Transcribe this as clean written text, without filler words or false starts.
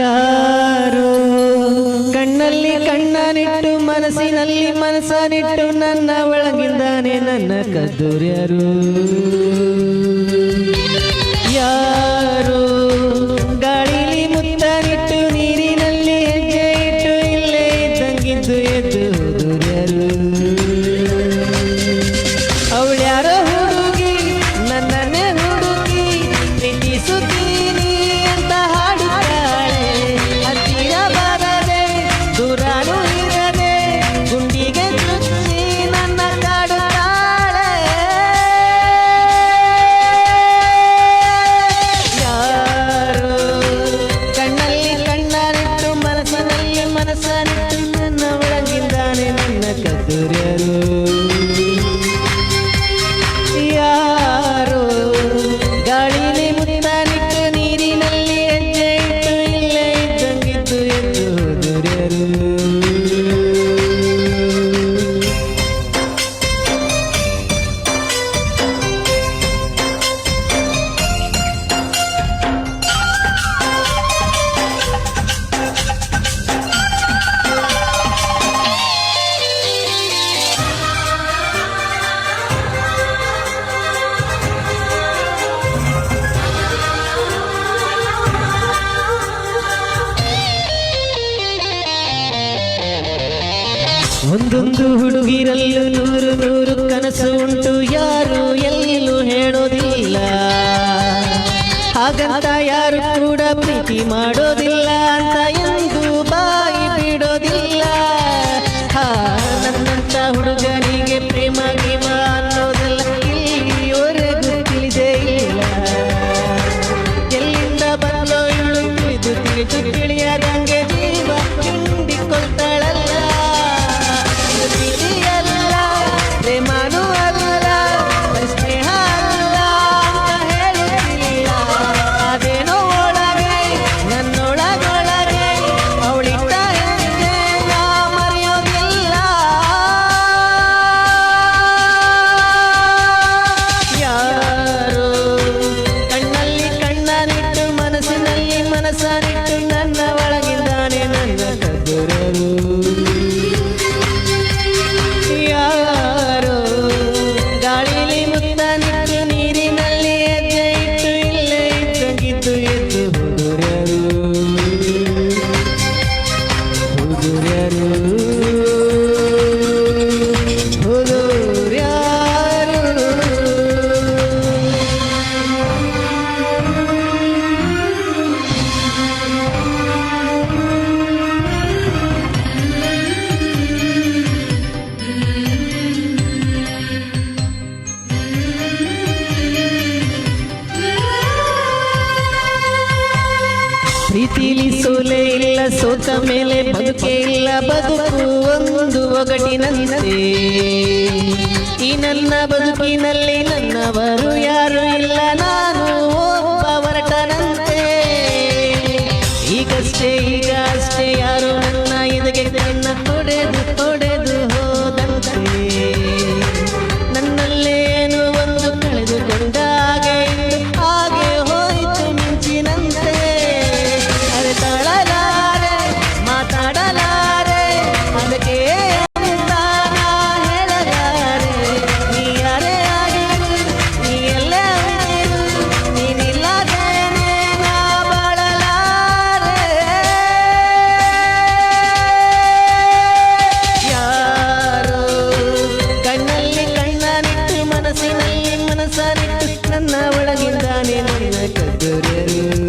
ಯಾರು ಕಣ್ಣಲ್ಲಿ ಕಣ್ಣನಿಟ್ಟು ಮನಸ್ಸಿನಲ್ಲಿ ಮನಸ್ಸನಿಟ್ಟು ನನ್ನ ಒಳಗಿಂದಾನೆ ನನ್ನ ಕದ್ದುರ್ಯರು ಯಾರು ಗಾಳಿಲಿ ಮುತ್ತನಿಟ್ಟು ನೀರಿನಲ್ಲಿ ಹೆಜ್ಜೆ ಇಟ್ಟು ಇಲ್ಲೇ ಇದ್ದಂಗಿದ್ದು ಎದ್ದು ದುರ್ಯರು ಅವಳ್ಯಾರೋ ಹುಡುಗಿ ನನ್ನನ್ನೇ ಹುಡುಗಿ ಪ್ರೀತಿಸುತ್ತೀನಿ ಅಂತ ಹಾಡುತ್ತಾಳೆ ಹತ್ತಿರ ಬರದೆ ದೂರಾನು ಇರದೆ ಗುಂಡಿಗೆ ಚುಚ್ಚಿ ನನ್ನ ಕಾಡುತ್ತಾಳೆ ಯಾರು ಕಣ್ಣಲ್ಲಿ ಕಣ್ಣನಿಟ್ಟು ಮನಸ್ಸಿನಲ್ಲಿ ಮನಸ್ಸನಿಟ್ಟು ನನ್ನ ಒಳಗಿಂದಾನೆ ನನ್ನ ಕದ್ದುರ್ಯರು ಯಾರು ಗಾಳಿಲಿ ಮುತ್ತನಿಟ್ಟು ನೀರಿನಲ್ಲಿ ಹೆಜ್ಜೆ ಇಟ್ಟು ಇಲ್ಲೇ ಇದ್ದಂಗಿದ್ದು ಎದ್ದು ದುರ್ಯರು ಒಂದೊಂದು ಹುಡುಗಿರಲ್ಲೂ ನೂರು ನೂರು ಕನಸು ಉಂಟು ಯಾರು ಎಲ್ಲೂ ಹೇಳೋದಿಲ್ಲ ಹಾಗಂತ ಯಾರು ಕೂಡ ಪ್ರೀತಿ ಮಾಡೋದಿಲ್ಲ ಅಂತ ಎಂದು ಬಾಯಿ ಬಿಡೋದಿಲ್ಲ ನನ್ನಂತ ಹುಡುಗನಿಗೆ ಪ್ರೇಮ ಗೀಮ ಅನ್ನೋದೆಲ್ಲ ಇಲ್ಲಿಯವರೆಗೂ ತಿಳಿದೇ ಇಲ್ಲ ಎಲ್ಲಿಂದ ಬಂದೋ ಇವಳು ತಿಳಿದು ತಿಳಿದು ತಿಳಿಯದಂಗೆ ಜೀವ ಹಿಂಡಿಕೊಳ್ತಾಳಲ್ಲ ಪ್ರೀತಿಯಲ್ಲ ಪ್ರೇಮನೂ ಅಲ್ಲ ಸ್ನೇಹ ಅಲ್ಲ ಅಂತ ಹೇಳುತ್ತಿಲ್ಲ ಅದೇನೋ ಒಳಗೆ ನನ್ನೊಳಗೊಳಗೆ ಅವಳಿಟ್ಟ ಹೆಜ್ಜೆ ನಾ ಮರೆಯೋದಿಲ್ಲ ಯಾರು ಕಣ್ಣಲ್ಲಿ ಕಣ್ಣನಿಟ್ಟು ಮನಸ್ಸಿನಲ್ಲಿ ಮನಸ್ಸನಿಟ್ಟು ನನ್ನ ಒಳಗಿಂದಾನೆ ನನ್ನ ಕದ್ದುರ್ಯರು ಯಾರು ಗಾಳಿಲಿ ಮುತ್ತನಿಟ್ಟು ನೀರಿನಲ್ಲಿ ಹೆಜ್ಜೆ ಇಟ್ಟು ಇಲ್ಲೇ ಇದ್ದಂಗಿದ್ದು ಎದ್ದು ಹುಡುಗರು ಹುಡುಗರು ಪ್ರೀತಿಲಿ ಸೋಲೆ ಇಲ್ಲ ಸೋತ ಮೇಲೆ ಬದುಕೆ ಇಲ್ಲ ಬದುಕು ಒಂದು ಒಗಟಿನಂತೆ ಈ ನನ್ನ ಬದುಕಿನಲ್ಲಿ ನನ್ನವರು ಯಾರು ಇಲ್ಲ ನಾನು ಒಬ್ಬ ಹೊರಟನಂತೆ ಈಗಷ್ಟೇ ಈಗ ಅಷ್ಟೇ ಯಾರು ನನ್ನ ಎದೆಗೆ ನನ್ನ ಹೊಡೆದು ಹೊಡೆದು ಹೋದಂತೆ ನನ್ನಲ್ಲೇನು ಒಂದು ಕಳೆದುಕೊಂಡ ಹಾಗೆ ಹಾಗೆ ಹೋಯಿತು ಮಿಂಚಿನಂತೆ ಅರೆ ತಾಳಲಾರೆ ಮಾತಾಡಲಾರೆ ಅದಕ್ಕೆ ಅಂತ ನಾ ಹೇಳಲಾರೆ ನೀ ಯಾರೇ ಆಗಿರು ನೀ ಎಲ್ಲೇ ಆಗಿರು ನೀನಿಲ್ಲದೇನೆ ನಾ ಬಾಳಲಾರೆ ಯಾರು ಕಣ್ಣಲ್ಲಿ ಕಣ್ಣನಿಟ್ಟು ಮನಸ್ಸಿನಲ್ಲಿ ಮನಸ್ಸನಿಟ್ಟು ನನ್ನ ಒಳಗಿಂದಾನೆ ನನ್ನ ಕದ್ದುರ್ಯರು